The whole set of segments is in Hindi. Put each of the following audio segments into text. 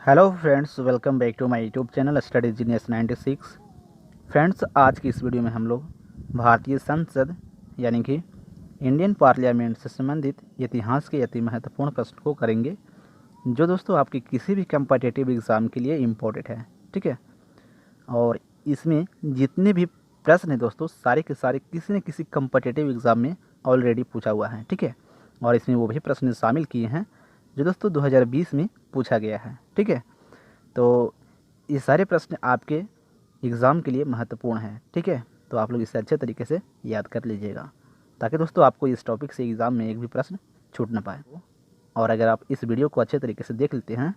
Hello friends, welcome back to my YouTube channel study genius 96। Friends, आज की इस वीडियो में हम लोग भारतीय संसद यानी कि इंडियन पार्लियामेंट से संबंधित इतिहास के अति महत्वपूर्ण प्रश्न को करेंगे, जो दोस्तों आपके किसी भी कम्पिटिटिव एग्ज़ाम के लिए इम्पोर्टेंट है। ठीक है, और इसमें जितने भी प्रश्न हैं दोस्तों, सारे के सारे किसी न किसी कम्पिटिटिव एग्ज़ाम में ऑलरेडी पूछा हुआ है। ठीक है, और इसमें वो भी प्रश्न शामिल किए हैं जो दोस्तों 2020 में पूछा गया है। ठीक है, तो ये सारे प्रश्न आपके एग्ज़ाम के लिए महत्वपूर्ण हैं। ठीक है, तो आप लोग इसे अच्छे तरीके से याद कर लीजिएगा, ताकि दोस्तों आपको इस टॉपिक से एग्ज़ाम में एक भी प्रश्न छूट ना पाए। और अगर आप इस वीडियो को अच्छे तरीके से देख लेते हैं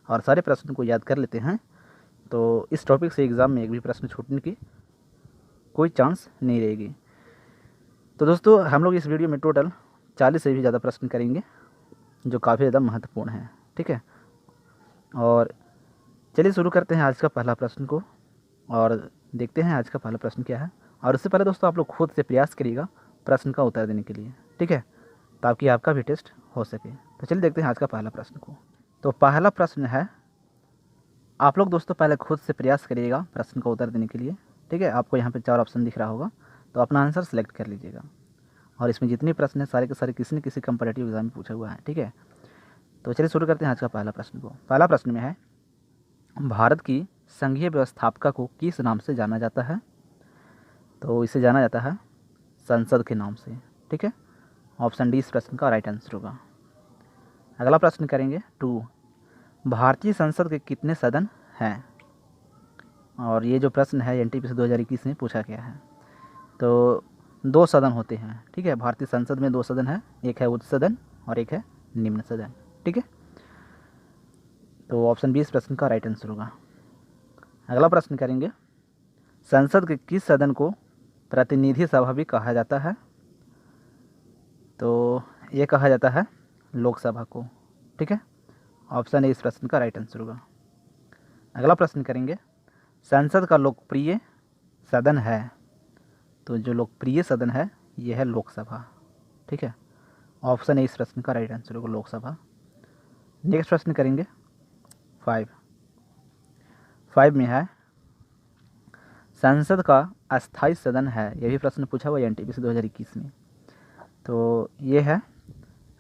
और सारे प्रश्न को याद कर लेते हैं, तो इस टॉपिक से एग्ज़ाम में एक भी प्रश्न छूटने की कोई चांस नहीं रहेगी। तो दोस्तों, हम लोग इस वीडियो में टोटल 40 से भी ज़्यादा प्रश्न करेंगे, जो काफ़ी ज़्यादा महत्वपूर्ण है। ठीक है, और चलिए शुरू करते हैं आज का पहला प्रश्न को और देखते हैं आज का पहला प्रश्न क्या है। और उससे पहले दोस्तों, आप लोग खुद से प्रयास करिएगा प्रश्न का उत्तर देने के लिए। ठीक है, ताकि आपका भी टेस्ट हो सके। तो चलिए देखते हैं आज का पहला प्रश्न को। तो पहला प्रश्न है, आप लोग दोस्तों पहले खुद से प्रयास करिएगा प्रश्न का उत्तर देने के लिए। ठीक है, आपको यहाँ पे 4 ऑप्शन दिख रहा होगा, तो अपना आंसर सेलेक्ट कर लीजिएगा। और इसमें जितने प्रश्न हैं सारे के सारे किसी न किसी कंपैरेटिव एग्जाम में पूछा हुआ है। ठीक है, तो चलिए शुरू करते हैं आज का पहला प्रश्न को। पहला प्रश्न में है, भारत की संघीय व्यवस्थापिका को किस नाम से जाना जाता है? तो इसे जाना जाता है संसद के नाम से। ठीक है, ऑप्शन डी इस प्रश्न का राइट आंसर होगा। अगला प्रश्न करेंगे 2, भारतीय संसद के कितने सदन हैं? और ये जो प्रश्न है एनटीपीसी 2021 में पूछा गया है। तो 2 सदन होते हैं। ठीक है, भारतीय संसद में 2 सदन है, एक है उच्च सदन और एक है निम्न सदन। ठीक है, तो ऑप्शन बी इस प्रश्न का राइट आंसर होगा। अगला प्रश्न करेंगे, संसद के किस सदन को प्रतिनिधि सभा भी कहा जाता है? तो ये कहा जाता है लोकसभा को। ठीक है, ऑप्शन ए इस प्रश्न का राइट आंसर होगा। अगला प्रश्न करेंगे, संसद का लोकप्रिय सदन है? तो जो लोकप्रिय सदन है ये है लोकसभा। ठीक है, ऑप्शन ए इस प्रश्न का राइट आंसर होगा, लोकसभा। नेक्स्ट प्रश्न करेंगे 5 में है, संसद का अस्थायी सदन है? यह भी प्रश्न पूछा हुआ है एनटीपीसी 2021 में। तो ये है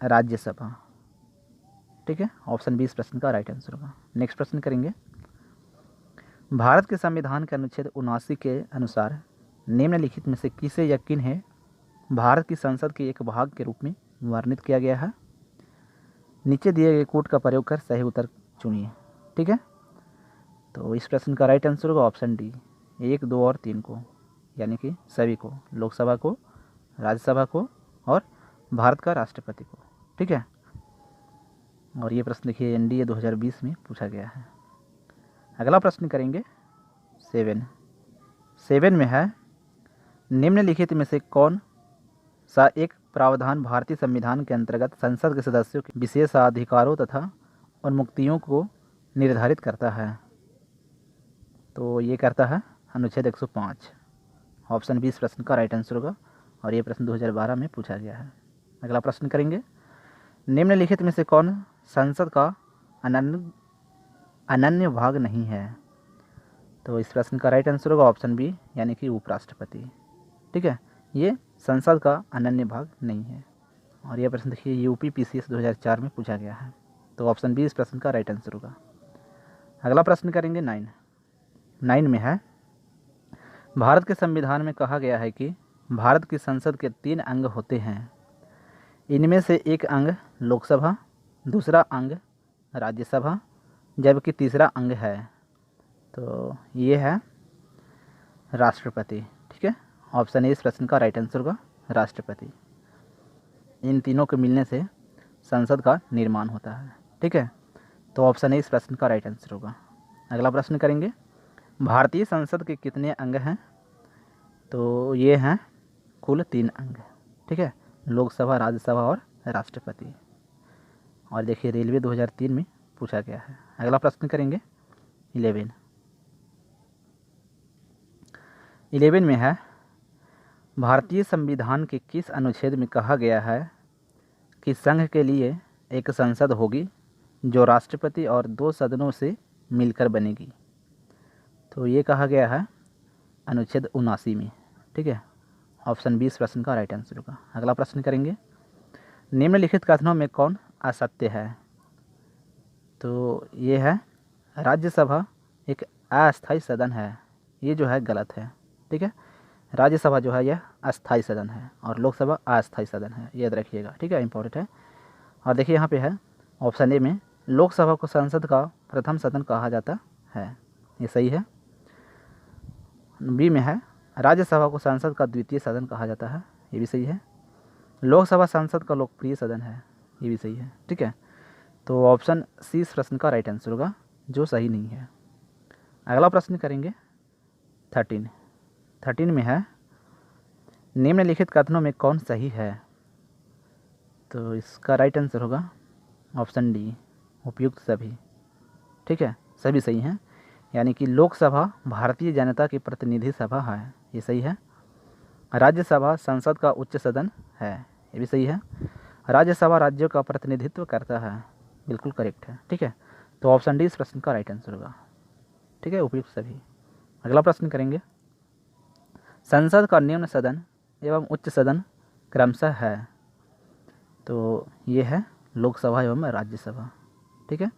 राज्यसभा। ठीक है, ऑप्शन बी इस प्रश्न का राइट आंसर होगा। नेक्स्ट प्रश्न करेंगे, भारत के संविधान के अनुच्छेद 79 के अनुसार निम्नलिखित में से किसे यकीन है भारत की संसद के एक भाग के रूप में वर्णित किया गया है? नीचे दिए गए कोड का प्रयोग कर सही उत्तर चुनिए। ठीक है, तो इस प्रश्न का राइट आंसर होगा ऑप्शन डी 1, 2 और 3 को, यानी कि सभी को, लोकसभा को, राज्यसभा को और भारत का राष्ट्रपति को। ठीक है, और ये प्रश्न देखिए एनडीए 2020 में पूछा गया है। अगला प्रश्न करेंगे 7 में है, निम्नलिखित में से कौन सा एक प्रावधान भारतीय संविधान के अंतर्गत संसद के सदस्यों के विशेष अधिकारों तथा उन्मुक्तियों को निर्धारित करता है? तो ये करता है अनुच्छेद 105। ऑप्शन बी इस प्रश्न का राइट आंसर होगा, और ये प्रश्न 2012 में पूछा गया है। अगला प्रश्न करेंगे, निम्नलिखित में से कौन संसद का अनन्य भाग नहीं है? तो इस प्रश्न का राइट आंसर होगा ऑप्शन बी, यानी कि उपराष्ट्रपति। ठीक है, ये संसद का अनन्य भाग नहीं है। और यह प्रश्न देखिए यूपी पीसीएस 2004 में पूछा गया है। तो ऑप्शन बी इस प्रश्न का राइट आंसर होगा। अगला प्रश्न करेंगे 9 में है, भारत के संविधान में कहा गया है कि भारत की संसद के 3 अंग होते हैं। इनमें से एक अंग लोकसभा, दूसरा अंग राज्यसभा, जबकि तीसरा अंग है, तो ये है राष्ट्रपति। ठीक है, ऑप्शन ए इस प्रश्न का राइट आंसर होगा, राष्ट्रपति। इन तीनों के मिलने से संसद का निर्माण होता है। ठीक है, तो ऑप्शन ए इस प्रश्न का राइट आंसर होगा। अगला प्रश्न करेंगे, भारतीय संसद के कितने अंग हैं? तो ये हैं कुल 3 अंग। ठीक है, लोकसभा, राज्यसभा और राष्ट्रपति। और देखिए रेलवे 2003 में पूछा गया है। अगला प्रश्न करेंगे 11 में है, भारतीय संविधान के किस अनुच्छेद में कहा गया है कि संघ के लिए एक संसद होगी जो राष्ट्रपति और 2 सदनों से मिलकर बनेगी। तो ये कहा गया है अनुच्छेद 79 में। ठीक है, ऑप्शन बी इस प्रश्न का राइट आंसर होगा। अगला प्रश्न करेंगे, निम्नलिखित कथनों में कौन असत्य है? तो ये है राज्यसभा एक अस्थायी सदन है, ये जो है गलत है। ठीक है, राज्यसभा जो है यह अस्थायी सदन है और लोकसभा अस्थायी सदन है, याद रखिएगा। ठीक है, इंपॉर्टेंट है। और देखिए यहाँ पे है ऑप्शन ए में लोकसभा को संसद का प्रथम सदन कहा जाता है, ये सही है। बी में है राज्यसभा को संसद का द्वितीय सदन कहा जाता है, ये भी सही है। लोकसभा संसद का लोकप्रिय सदन है, ये भी सही है। ठीक है, तो ऑप्शन सी इस प्रश्न का राइट आंसर होगा, जो सही नहीं है। अगला प्रश्न करेंगे 13 में है निम्नलिखित कथनों में कौन सही है? तो इसका राइट आंसर होगा ऑप्शन डी उपयुक्त सभी। ठीक है, सभी सही हैं, यानी कि लोकसभा भारतीय जनता की प्रतिनिधि सभा है, ये सही है। राज्यसभा संसद का उच्च सदन है, ये भी सही है। राज्यसभा राज्यों का प्रतिनिधित्व करता है, बिल्कुल करेक्ट है। ठीक है, तो ऑप्शन डी इस प्रश्न का राइट आंसर होगा। ठीक है, उपयुक्त सभी। अगला प्रश्न करेंगे, संसद का निम्न सदन एवं उच्च सदन क्रमशः है? तो ये है लोकसभा एवं राज्यसभा। ठीक है,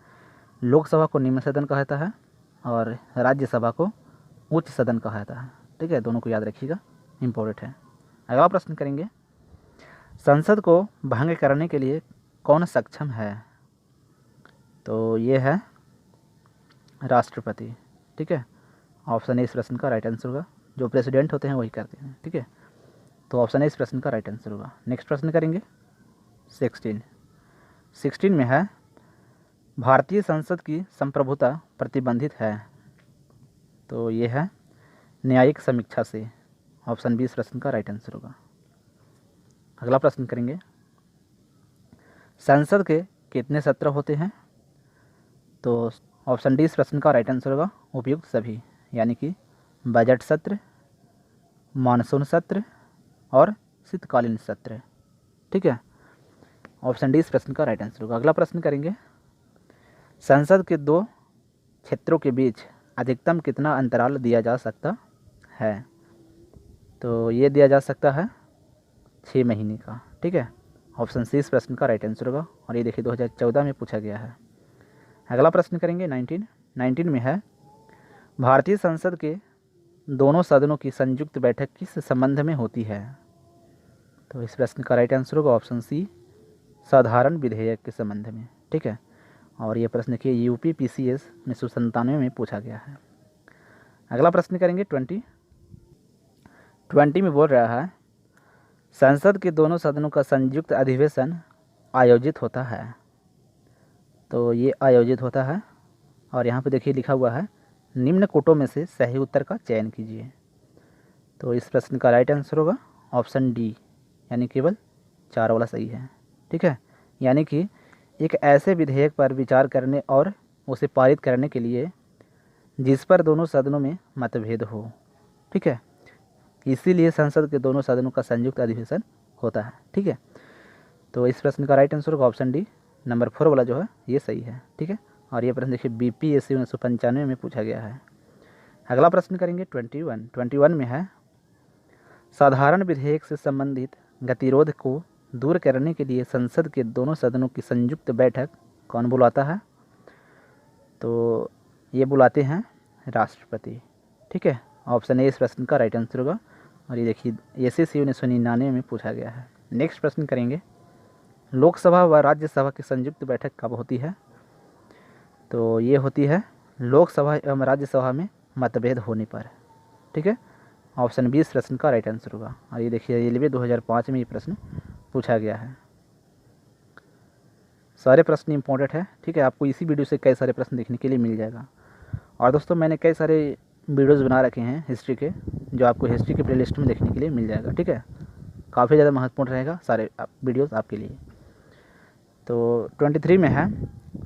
लोकसभा को निम्न सदन कहा जाता है और राज्यसभा को उच्च सदन कहा जाता है। ठीक है, दोनों को याद रखिएगा, इम्पोर्टेंट है। अगला प्रश्न करेंगे, संसद को भंग करने के लिए कौन सक्षम है? तो ये है राष्ट्रपति। ठीक है, ऑप्शन ए इस प्रश्न का राइट आंसर होगा, जो प्रेसिडेंट होते हैं वही करते हैं। ठीक है, तो ऑप्शन ए इस प्रश्न का राइट आंसर होगा। नेक्स्ट प्रश्न करेंगे 16 में है भारतीय संसद की संप्रभुता प्रतिबंधित है? तो ये है न्यायिक समीक्षा से, ऑप्शन बी इस प्रश्न का राइट आंसर होगा। अगला प्रश्न करेंगे, संसद के कितने सत्र होते हैं? तो ऑप्शन डी इस प्रश्न का राइट आंसर होगा उपयुक्त सभी, यानी कि बजट सत्र, मानसून सत्र और शीतकालीन सत्र। ठीक है, ऑप्शन डी इस प्रश्न का राइट आंसर होगा। अगला प्रश्न करेंगे, संसद के 2 क्षेत्रों के बीच अधिकतम कितना अंतराल दिया जा सकता है? तो ये दिया जा सकता है 6 महीने का। ठीक है, ऑप्शन सी इस प्रश्न का राइट आंसर होगा और ये देखिए 2014 में पूछा गया है। अगला प्रश्न करेंगे 19 में है भारतीय संसद के दोनों सदनों की संयुक्त बैठक किस संबंध में होती है? तो इस प्रश्न का राइट आंसर होगा ऑप्शन सी साधारण विधेयक के संबंध में। ठीक है, और ये प्रश्न देखिए यूपी PCS 1997 में पूछा गया है। अगला प्रश्न करेंगे 20 में बोल रहा है संसद के दोनों सदनों का संयुक्त अधिवेशन आयोजित होता है? तो ये आयोजित होता है और यहाँ पे देखिए लिखा हुआ है निम्न कोटों में से सही उत्तर का चयन कीजिए। तो इस प्रश्न का राइट आंसर होगा ऑप्शन डी, यानी केवल 4 वाला सही है। ठीक है, यानी कि एक ऐसे विधेयक पर विचार करने और उसे पारित करने के लिए जिस पर दोनों सदनों में मतभेद हो। ठीक है, इसीलिए संसद के दोनों सदनों का संयुक्त अधिवेशन होता है। ठीक है, तो इस प्रश्न का राइट आंसर होगा ऑप्शन डी, नंबर 4 वाला जो है ये सही है। ठीक है, और ये प्रश्न देखिए BPSC 1995 में पूछा गया है। अगला प्रश्न करेंगे 21 में है साधारण विधेयक से संबंधित गतिरोध को दूर करने के लिए संसद के दोनों सदनों की संयुक्त बैठक कौन बुलाता है? तो ये बुलाते हैं राष्ट्रपति। ठीक है, ऑप्शन ए इस प्रश्न का राइट आंसर होगा और ये देखिए SSC 1999 में पूछा गया है। नेक्स्ट प्रश्न करेंगे लोकसभा व राज्यसभा की संयुक्त बैठक कब होती है? तो ये होती है लोकसभा एवं राज्यसभा में मतभेद होने पर। ठीक है, ऑप्शन बी इस प्रश्न का राइट आंसर होगा और ये देखिए रेलवे 2005 में ये प्रश्न पूछा गया है। सारे प्रश्न इंपॉर्टेंट है। ठीक है, आपको इसी वीडियो से कई सारे प्रश्न देखने के लिए मिल जाएगा। और दोस्तों मैंने कई सारे वीडियोज़ बना रखे हैं हिस्ट्री के, जो आपको हिस्ट्री के प्लेलिस्ट में देखने के लिए मिल जाएगा। ठीक है, काफ़ी ज़्यादा महत्वपूर्ण रहेगा सारे वीडियोज़ आपके लिए। तो 23 में है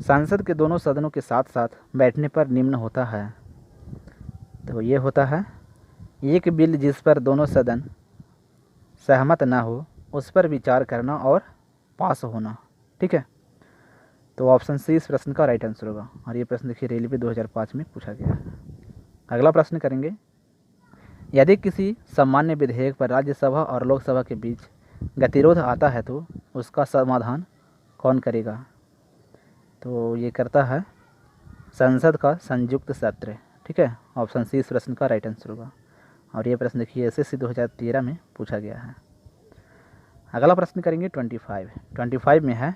संसद के दोनों सदनों के साथ साथ बैठने पर निम्न होता है? तो ये होता है एक बिल जिस पर दोनों सदन सहमत ना हो उस पर विचार करना और पास होना। ठीक है, तो ऑप्शन सी इस प्रश्न का राइट आंसर होगा। और ये प्रश्न देखिए रेलवे 2005 में पूछा गया है। अगला प्रश्न करेंगे, यदि किसी सामान्य विधेयक पर राज्यसभा और लोकसभा के बीच गतिरोध आता है तो उसका समाधान कौन करेगा? तो ये करता है संसद का संयुक्त सत्र। ठीक है, ऑप्शन सी इस प्रश्न का राइट आंसर होगा। और ये प्रश्न देखिए एसएससी 2013 में पूछा गया है। अगला प्रश्न करेंगे 25 में है,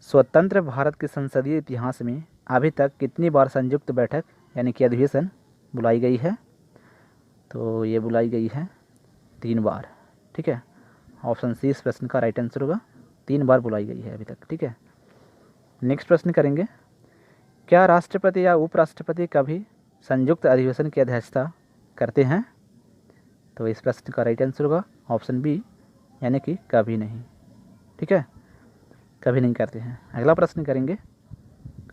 स्वतंत्र भारत के संसदीय इतिहास में अभी तक कितनी बार संयुक्त बैठक यानी कि अधिवेशन बुलाई गई है? तो ये बुलाई गई है 3 बार। ठीक है, ऑप्शन सी इस प्रश्न का राइट आंसर होगा, 3 बार बुलाई गई है अभी तक। ठीक है, नेक्स्ट प्रश्न करेंगे, क्या राष्ट्रपति या उपराष्ट्रपति कभी संयुक्त अधिवेशन की अध्यक्षता करते हैं? तो इस प्रश्न का राइट आंसर होगा ऑप्शन बी यानी कि कभी नहीं। ठीक है, कभी नहीं करते हैं। अगला प्रश्न करेंगे,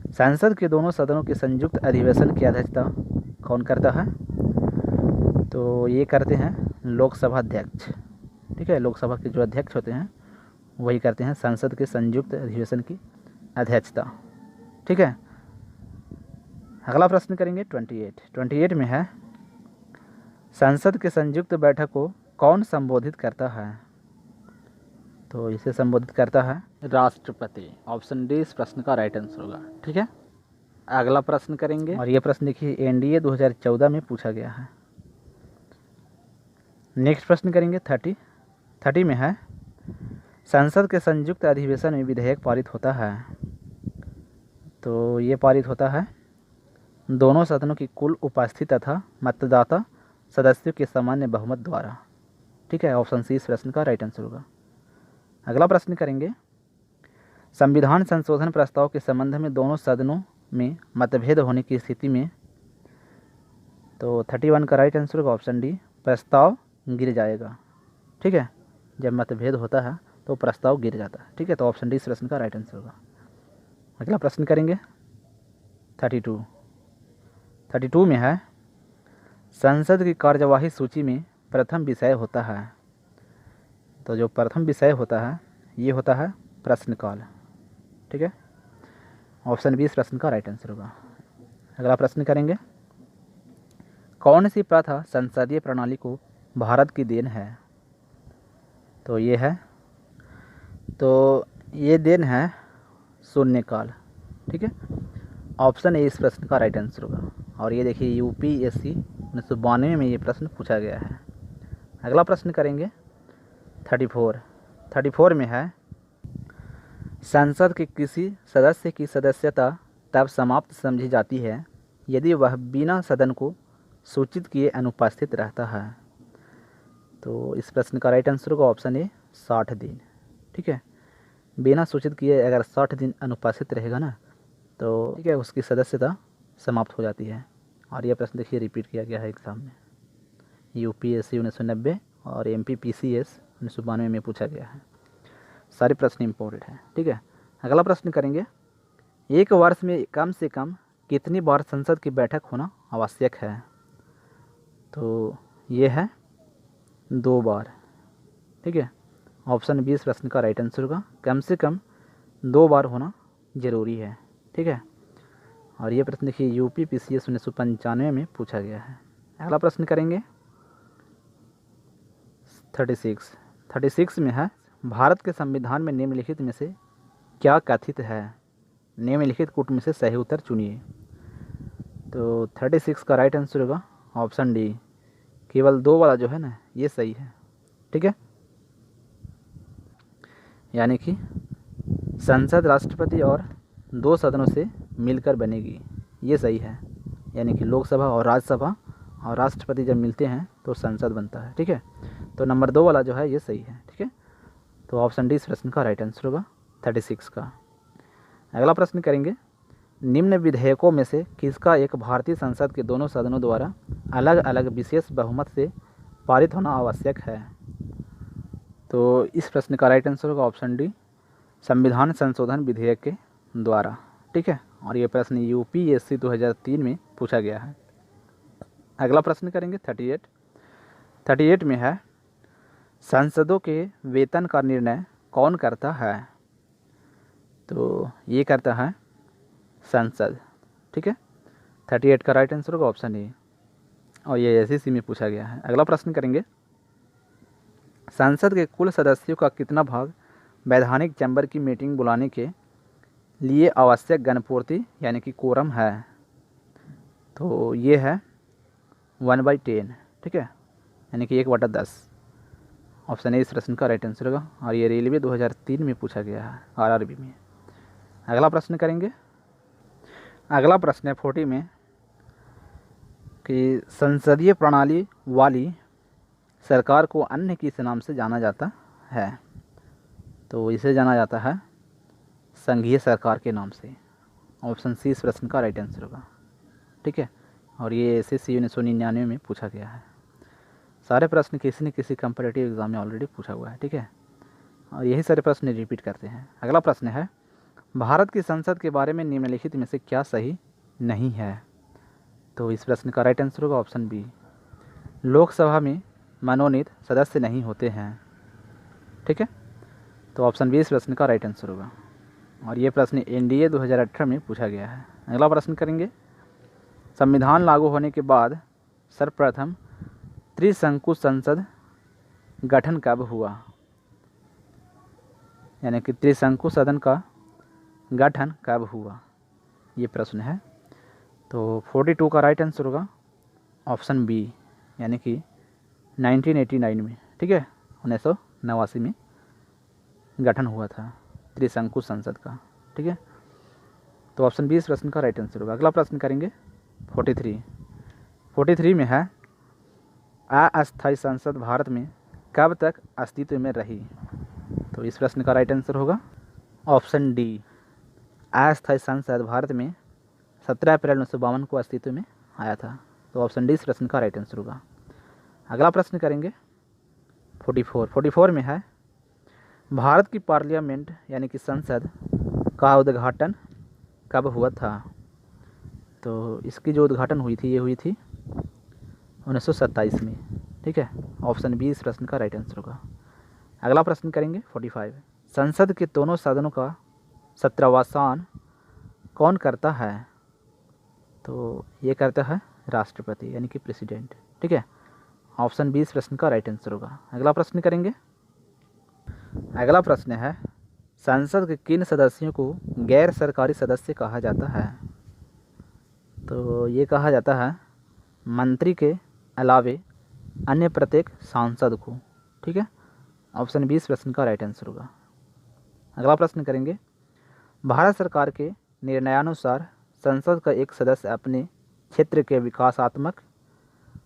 संसद के दोनों सदनों के संयुक्त अधिवेशन की अध्यक्षता कौन करता है? तो ये करते हैं लोकसभा अध्यक्ष। ठीक है, लोकसभा के जो अध्यक्ष होते हैं वही करते हैं संसद के संयुक्त अधिवेशन की अध्यक्षता। ठीक है, अगला प्रश्न करेंगे 28 में है, संसद के संयुक्त बैठक को कौन संबोधित करता है? तो इसे संबोधित करता है राष्ट्रपति। ऑप्शन डी इस प्रश्न का राइट आंसर होगा। ठीक है, अगला प्रश्न करेंगे, और ये प्रश्न देखिए एनडीए 2014 में पूछा गया है। नेक्स्ट प्रश्न करेंगे 30 में है, संसद के संयुक्त अधिवेशन में विधेयक पारित होता है। तो ये पारित होता है दोनों सदनों की कुल उपस्थित तथा मतदाता सदस्यों के सामान्य बहुमत द्वारा। ठीक है, ऑप्शन सी इस प्रश्न का राइट आंसर होगा। अगला प्रश्न करेंगे, संविधान संशोधन प्रस्ताव के संबंध में दोनों सदनों में मतभेद होने की स्थिति में, तो 31 का राइट आंसर होगा ऑप्शन डी, प्रस्ताव गिर जाएगा। ठीक है, जब मतभेद होता है तो प्रस्ताव गिर जाता है। ठीक है, तो ऑप्शन डी इस प्रश्न का राइट आंसर होगा। अगला प्रश्न करेंगे 32 में है, संसद की कार्यवाही सूची में प्रथम विषय होता है। तो जो प्रथम विषय होता है ये होता है प्रश्नकाल। ठीक है, ऑप्शन बी इस प्रश्न का राइट आंसर होगा। अगला प्रश्न करेंगे, कौन सी प्रथा संसदीय प्रणाली को भारत की देन है? तो ये देन है शून्यकाल। ठीक है, ऑप्शन ए इस प्रश्न का राइट आंसर होगा। और ये देखिए यूपीएससी 1992 में ये प्रश्न पूछा गया है। अगला प्रश्न करेंगे 34 में है, संसद के किसी सदस्य की सदस्यता तब समाप्त समझी जाती है यदि वह बिना सदन को सूचित किए अनुपस्थित रहता है। तो इस प्रश्न का राइट आंसर होगा ऑप्शन ए 60 दिन। ठीक है, बिना सूचित किए अगर 60 दिन अनुपस्थित रहेगा ना तो ठीक है उसकी सदस्यता समाप्त हो जाती है। और यह प्रश्न देखिए रिपीट किया गया है एग्ज़ाम में, यूपीएससी 1990 और एमपीपीसीएस 1992 में पूछा गया है। सारे प्रश्न इंपॉर्टेंट हैं। ठीक है, अगला प्रश्न करेंगे, एक वर्ष में कम से कम कितनी बार संसद की बैठक होना आवश्यक है? तो ये है 2 बार। ठीक है, ऑप्शन बी इस प्रश्न का राइट आंसर होगा, कम से कम 2 बार होना ज़रूरी है। ठीक है, और ये प्रश्न देखिए यूपीपीसीएस 1995 में पूछा गया है। अगला प्रश्न करेंगे 36 में है, भारत के संविधान में निम्नलिखित में से क्या कथित है? निम्नलिखित कूट में से सही उत्तर चुनिए। तो 36 का राइट आंसर होगा ऑप्शन डी, केवल 2 वाला जो है ना ये सही है। ठीक है, यानी कि संसद राष्ट्रपति और 2 सदनों से मिलकर बनेगी, ये सही है। यानी कि लोकसभा और राज्यसभा और राष्ट्रपति जब मिलते हैं तो संसद बनता है। ठीक है, तो नंबर 2 वाला जो है ये सही है। ठीक है, तो ऑप्शन डी इस प्रश्न का राइट आंसर होगा 36 का। अगला प्रश्न करेंगे, निम्न विधेयकों में से किसका एक भारतीय संसद के दोनों सदनों द्वारा अलग अलग विशेष बहुमत से पारित होना आवश्यक है? तो इस प्रश्न का राइट आंसर होगा ऑप्शन डी, संविधान संशोधन विधेयक के द्वारा। ठीक है, और ये प्रश्न यूपीएससी 2003 में पूछा गया है। अगला प्रश्न करेंगे 38 में है, संसदों के वेतन का निर्णय कौन करता है? तो ये करता है संसद, ठीक है। 38 का राइट आंसर होगा ऑप्शन ए, और ये एसएससी में पूछा गया है। अगला प्रश्न करेंगे, संसद के कुल सदस्यों का कितना भाग वैधानिक चैम्बर की मीटिंग बुलाने के लिए आवश्यक गणपूर्ति यानी कि कोरम है? तो ये है 1/10, ठीक है, यानी कि 1/10। ऑप्शन ए इस प्रश्न का राइट आंसर होगा, और ये रेलवे 2003 में पूछा गया है, आरआरबी में। अगला प्रश्न करेंगे, अगला प्रश्न है 40 में कि संसदीय प्रणाली वाली सरकार को अन्य किस नाम से जाना जाता है? तो इसे जाना जाता है संघीय सरकार के नाम से। ऑप्शन सी इस प्रश्न का राइट आंसर होगा, ठीक है, और ये एसएससी 1999 में पूछा गया है। सारे प्रश्न किसी न किसी कंपैरेटिव एग्जाम में ऑलरेडी पूछा हुआ है, ठीक है, और यही सारे प्रश्न रिपीट करते हैं। अगला प्रश्न है, भारत की संसद के बारे में निम्नलिखित में से क्या सही नहीं है? तो इस प्रश्न का राइट आंसर होगा ऑप्शन बी, लोकसभा में मनोनीत सदस्य नहीं होते हैं, ठीक है, तो ऑप्शन बी इस प्रश्न का राइट आंसर होगा, और ये प्रश्न एनडीए 2018 में पूछा गया है। अगला प्रश्न करेंगे, संविधान लागू होने के बाद सर्वप्रथम त्रिशंकु संसद गठन कब हुआ? यानी कि त्रिशंकु सदन का गठन कब हुआ, ये प्रश्न है। तो 42 का राइट आंसर होगा ऑप्शन बी, यानी कि 1989 में, ठीक है, 1989 में गठन हुआ था त्रिशंकु संसद का, ठीक है, तो ऑप्शन बी इस प्रश्न का राइट आंसर होगा। अगला प्रश्न करेंगे 43 में है, अस्थायी संसद भारत में कब तक अस्तित्व में रही? तो इस प्रश्न का राइट आंसर होगा ऑप्शन डी, अस्थायी संसद भारत में 17 अप्रैल 1952 को अस्तित्व में आया था, तो ऑप्शन डी इस प्रश्न का राइट आंसर होगा। अगला प्रश्न करेंगे 44 में है, भारत की पार्लियामेंट यानी कि संसद का उद्घाटन कब हुआ था? तो इसकी जो उद्घाटन हुई थी ये हुई थी 1927 में, ठीक है, ऑप्शन बी इस प्रश्न का राइट आंसर होगा। अगला प्रश्न करेंगे 45, संसद के दोनों सदनों का सत्रावसान कौन करता है? तो ये करता है राष्ट्रपति यानी कि प्रेसिडेंट, ठीक है, ऑप्शन बी इस प्रश्न का राइट आंसर होगा। अगला प्रश्न करेंगे, अगला प्रश्न है, संसद के किन सदस्यों को गैर सरकारी सदस्य कहा जाता है? तो ये कहा जाता है मंत्री के अलावे अन्य प्रत्येक सांसद को, ठीक है, ऑप्शन बी इस प्रश्न का राइट आंसर होगा। अगला प्रश्न करेंगे, भारत सरकार के निर्णयानुसार संसद का एक सदस्य अपने क्षेत्र के विकासात्मक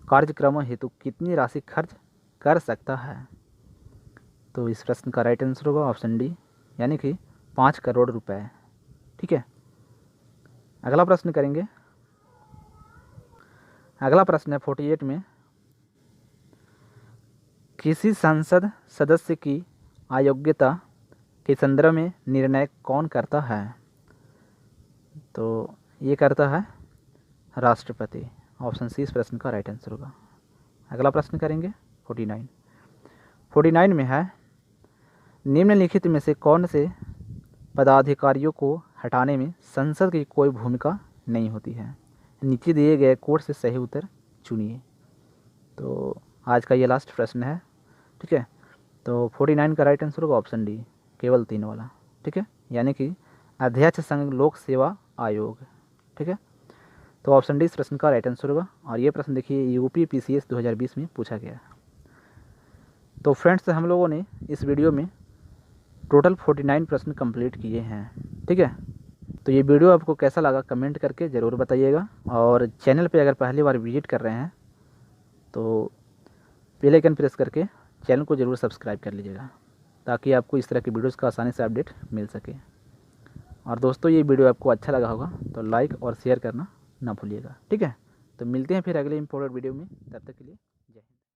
कार्यक्रमों हेतु कितनी राशि खर्च कर सकता है? तो इस प्रश्न का राइट आंसर होगा ऑप्शन डी, यानी कि 5 करोड़ रुपए, ठीक है। अगला प्रश्न करेंगे, अगला प्रश्न है 48 में, किसी संसद सदस्य की अयोग्यता के संदर्भ में निर्णय कौन करता है? तो ये करता है राष्ट्रपति, ऑप्शन सी इस प्रश्न का राइट आंसर होगा। अगला प्रश्न करेंगे 49 में है, निम्नलिखित में से कौन से पदाधिकारियों को हटाने में संसद की कोई भूमिका नहीं होती है? नीचे दिए गए कोड से सही उत्तर चुनिए। तो आज का ये लास्ट प्रश्न है, ठीक है, तो 49 का राइट आंसर होगा ऑप्शन डी, केवल 3 वाला, ठीक है, यानी कि अध्यक्ष संघ लोक सेवा आयोग, ठीक है, तो ऑप्शन डी इस प्रश्न का राइट आंसर होगा। और ये प्रश्न देखिए यूपी पीसीएस 2020 में पूछा गया। तो फ्रेंड्स, हम लोगों ने इस वीडियो में टोटल 49 प्रश्न कंप्लीट किए हैं, ठीक है। तो ये वीडियो आपको कैसा लगा कमेंट करके ज़रूर बताइएगा, और चैनल पे अगर पहली बार विजिट कर रहे हैं तो बेल आइकन प्रेस करके चैनल को ज़रूर सब्सक्राइब कर लीजिएगा, ताकि आपको इस तरह की वीडियोस का आसानी से अपडेट मिल सके। और दोस्तों, ये वीडियो आपको अच्छा लगा होगा तो लाइक और शेयर करना ना भूलिएगा, ठीक है। तो मिलते हैं फिर अगले इंपॉर्टेंट वीडियो में, तब तक के लिए।